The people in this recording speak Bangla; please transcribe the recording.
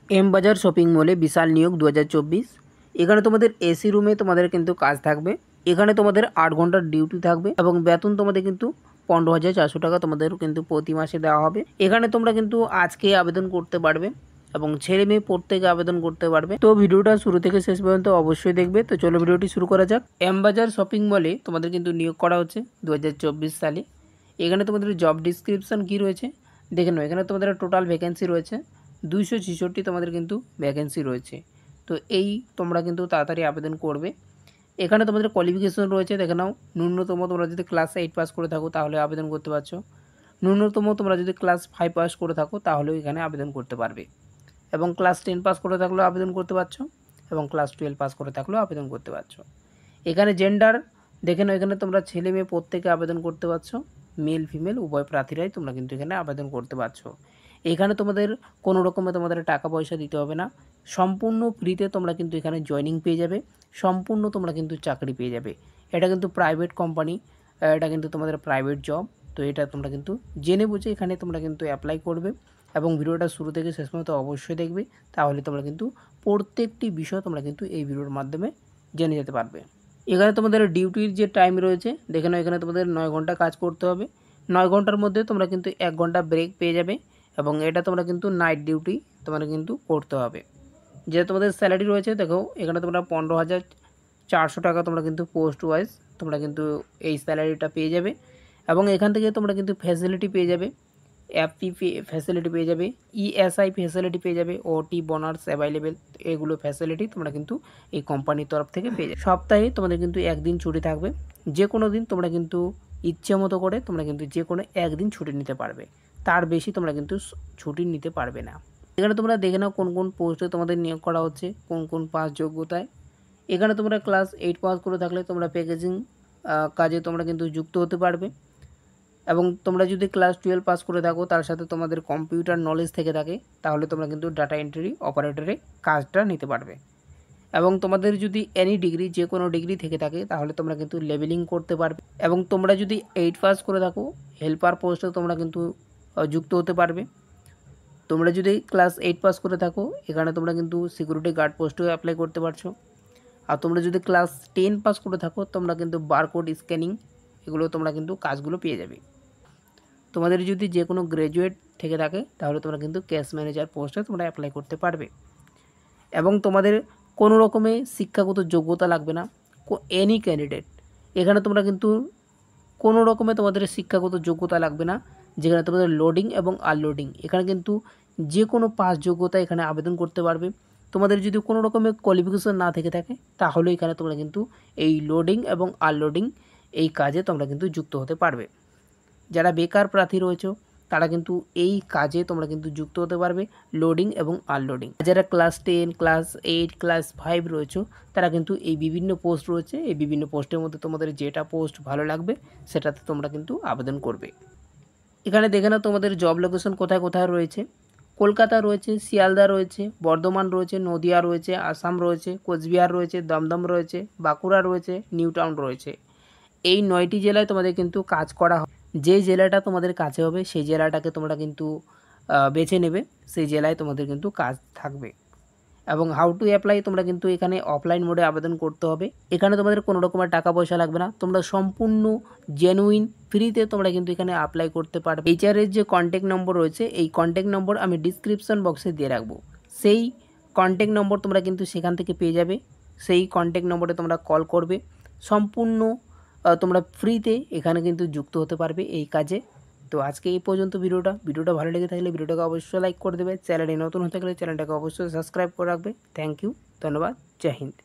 এম বাজার শপিং মলে বিশাল নিয়োগ 2024। এখানে তোমাদের এসি রুমে তোমাদের কিন্তু কাজ থাকবে। এখানে তোমাদের 8 ঘন্টার ডিউটি থাকবে এবং বেতন তোমাদের কিন্তু 15,400 টাকা তোমাদের কিন্তু প্রতি মাসে দেওয়া হবে। এখানে তোমরা কিন্তু আজকে আবেদন করতে পারবে এবং ছেলে মেয়ে প্রত্যেকে আবেদন করতে পারবে। তো ভিডিওটা শুরু থেকে শেষ পর্যন্ত অবশ্যই দেখবে। তো চলো ভিডিওটি শুরু করা যাক। এম বাজার শপিং মলে তোমাদের কিন্তু নিয়োগ করা হচ্ছে 2024 সালে। এখানে তোমাদের জব ডিসক্রিপশন কি রয়েছে দেখে নাও। এখানে তোমাদের টোটাল ভ্যাকেন্সি রয়েছে 266 তোমাদের কিন্তু ভ্যাকেন্সি রয়েছে। তো এই তোমরা কিন্তু তাড়াতাড়ি আবেদন করবে। এখানে তোমাদের কোয়ালিফিকেশন রয়েছে দেখে নাও। ন্যূনতম তোমরা যদি ক্লাস 8 পাস করে থাকো তাহলে আবেদন করতে পারছো। ন্যূনতম তোমরা যদি ক্লাস 5 পাস করে থাকো তাহলেও এখানে আবেদন করতে পারবে এবং ক্লাস 10 পাস করে থাকলেও আবেদন করতে পারছো এবং ক্লাস 12 পাস করে থাকলেও আবেদন করতে পারছো। এখানে জেন্ডার দেখে নাও। এখানে তোমরা ছেলে মেয়ে প্রত্যেকে আবেদন করতে পারছো। মেল ফিমেল উভয় প্রার্থীরাই তোমরা কিন্তু এখানে আবেদন করতে পারছো। এখানে তোমাদের কোনো রকমে তোমাদের টাকা পয়সা দিতে হবে না। সম্পূর্ণ ফ্রিতে তোমরা কিন্তু এখানে জয়েনিং পেয়ে যাবে। সম্পূর্ণ তোমরা কিন্তু চাকরি পেয়ে যাবে। এটা কিন্তু প্রাইভেট কোম্পানি, এটা কিন্তু তোমাদের প্রাইভেট জব। তো এটা তোমরা কিন্তু জেনে বুঝে এখানে তোমরা কিন্তু অ্যাপ্লাই করবে এবং ভিডিওটা শুরু থেকে শেষ পর্যন্ত অবশ্যই দেখবে। তাহলে তোমরা কিন্তু প্রত্যেকটি বিষয় তোমরা কিন্তু এই ভিডিওর মাধ্যমে জেনে যেতে পারবে। এখানে তোমাদের ডিউটির যে টাইম রয়েছে দেখে নাও। এখানে তোমাদের 9 ঘন্টা কাজ করতে হবে। 9 ঘন্টার মধ্যে তোমরা কিন্তু 1 ঘন্টা ব্রেক পেয়ে যাবে এবং এটা তোমরা কিন্তু নাইট ডিউটি তোমরা কিন্তু করতে হবে। যে তোমাদের স্যালারি রয়েছে দেখো। এখানে তোমরা 15,400 টাকা তোমরা কিন্তু পোস্ট ওয়াইজ তোমরা কিন্তু এই স্যালারিটা পেয়ে যাবে এবং এখান থেকে তোমরা কিন্তু ফ্যাসিলিটি পেয়ে যাবে। এফপি ফ্যাসিলিটি পেয়ে যাবে, ইএসআই ফ্যাসিলিটি পেয়ে যাবে, ওটি বোনাস অ্যাভেলেবেল। এগুলো ফ্যাসিলিটি তোমরা কিন্তু এই কোম্পানির তরফ থেকে পেয়ে যাবে। সপ্তাহে তোমাদের কিন্তু একদিন ছুটি থাকবে। যে কোনো দিন তোমরা কিন্তু ইচ্ছে মতো করে তোমরা কিন্তু যে কোনো একদিন ছুটি নিতে পারবে। তার বেশি তোমরা কিন্তু ছুটি নিতে পারবে না। এখানে তোমরা দেখে নাও কোন কোন পোস্টে তোমাদের নিয়োগ করা হচ্ছে, কোন কোন পাস যোগ্যতায়। এখানে তোমরা ক্লাস 8 পাস করে থাকলে তোমরা প্যাকেজিং কাজে তোমরা কিন্তু যুক্ত হতে পারবে এবং তোমরা যদি ক্লাস 12 পাস করে থাকো তার সাথে তোমাদের কম্পিউটার নলেজ থেকে থাকে তাহলে তোমরা কিন্তু ডাটা এন্ট্রি অপারেটরে কাজটা নিতে পারবে এবং তোমাদের যদি এনি ডিগ্রি যে কোনো ডিগ্রি থেকে থাকে তাহলে তোমরা কিন্তু লেভেলিং করতে পারবে এবং তোমরা যদি 8 পাস করে থাকো হেল্পার পোস্টে তোমরা কিন্তু যুক্ত হতে পারবে। তোমরা যদি ক্লাস 8 পাস করে থাকো এখানে তোমরা কিন্তু সিকিউরিটি গার্ড পোস্টেও অ্যাপ্লাই করতে পারছো। আর তোমরা যদি ক্লাস 10 পাস করে থাকো তোমরা কিন্তু বারকোড স্ক্যানিং এগুলো তোমরা কিন্তু কাজগুলো পেয়ে যাবে। তোমাদের যদি যে কোনো গ্র্যাজুয়েট থেকে থাকে তাহলে তোমরা কিন্তু ক্যাশ ম্যানেজার পোস্টে তোমরা অ্যাপ্লাই করতে পারবে এবং তোমাদের কোনো রকমে শিক্ষাগত যোগ্যতা লাগবে না। এনি ক্যান্ডিডেট এখানে তোমরা কিন্তু কোনো রকমে তোমাদের শিক্ষাগত যোগ্যতা লাগবে না। যেখানে তোমাদের লোডিং এবং আনলোডিং এখানে কিন্তু যে কোনো পাস যোগ্যতা এখানে আবেদন করতে পারবে। তোমাদের যদি কোনো রকমের কোয়ালিফিকেশন না থেকে থাকে তাহলে এখানে তোমরা কিন্তু এই লোডিং এবং আনলোডিং এই কাজে তোমরা কিন্তু যুক্ত হতে পারবে। যারা বেকার প্রার্থী রয়েছে তারা কিন্তু এই কাজে তোমরা কিন্তু যুক্ত হতে পারবে, লোডিং এবং আনলোডিং। যারা ক্লাস 10 ক্লাস 8 ক্লাস 5 রয়েছে তারা কিন্তু এই বিভিন্ন পোস্ট রয়েছে, এই বিভিন্ন পোস্টের মধ্যে তোমাদের যেটা পোস্ট ভালো লাগবে সেটাতে তোমরা কিন্তু আবেদন করবে। এখানে দেখে নাও তোমাদের জব লোকেশন কোথায় কোথায় রয়েছে। কলকাতা রয়েছে, শিয়ালদা রয়েছে, বর্ধমান রয়েছে, নদিয়া রয়েছে, আসাম রয়েছে, কোচবিহার রয়েছে, দমদম রয়েছে, বাঁকুড়া রয়েছে, নিউ টাউন রয়েছে। এই 9টি জেলায় তোমাদের কিন্তু কাজ করা হবে। যে জেলাটা তোমাদের কাছে হবে সেই জেলাটাকে তোমরা কিন্তু বেছে নেবে, সেই জেলায় তোমাদের কিন্তু কাজ থাকবে এবং হাউ টু অ্যাপ্লাই তোমরা কিন্তু এখানে অফলাইন মোডে আবেদন করতে হবে। এখানে তোমাদের কোনো রকমের টাকা পয়সা লাগবে না। তোমরা সম্পূর্ণ জেনুইন ফ্রিতে তোমরা কিন্তু এখানে অ্যাপ্লাই করতে পারবে। এইচআরের যে কন্ট্যাক্ট নম্বর রয়েছে এই কন্ট্যাক্ট নম্বর আমি ডিসক্রিপশন বক্সে দিয়ে রাখবো। সেই কন্ট্যাক্ট নম্বর তোমরা কিন্তু সেখান থেকে পেয়ে যাবে। সেই কন্ট্যাক্ট নম্বরে তোমরা কল করবে। সম্পূর্ণ তোমরা ফ্রিতে এখানে কিন্তু যুক্ত হতে পারবে এই কাজে। তো আজকে এই পর্যন্ত ভিডিওটা ভালো লেগে থাকলে ভিডিওটাকে অবশ্যই লাইক করে দেবে। চ্যানেলে নতুন হতে গেলে চ্যানেলটাকে অবশ্যই সাবস্ক্রাইব করে রাখবে। থ্যাংক ইউ, ধন্যবাদ, জয় হিন্দ।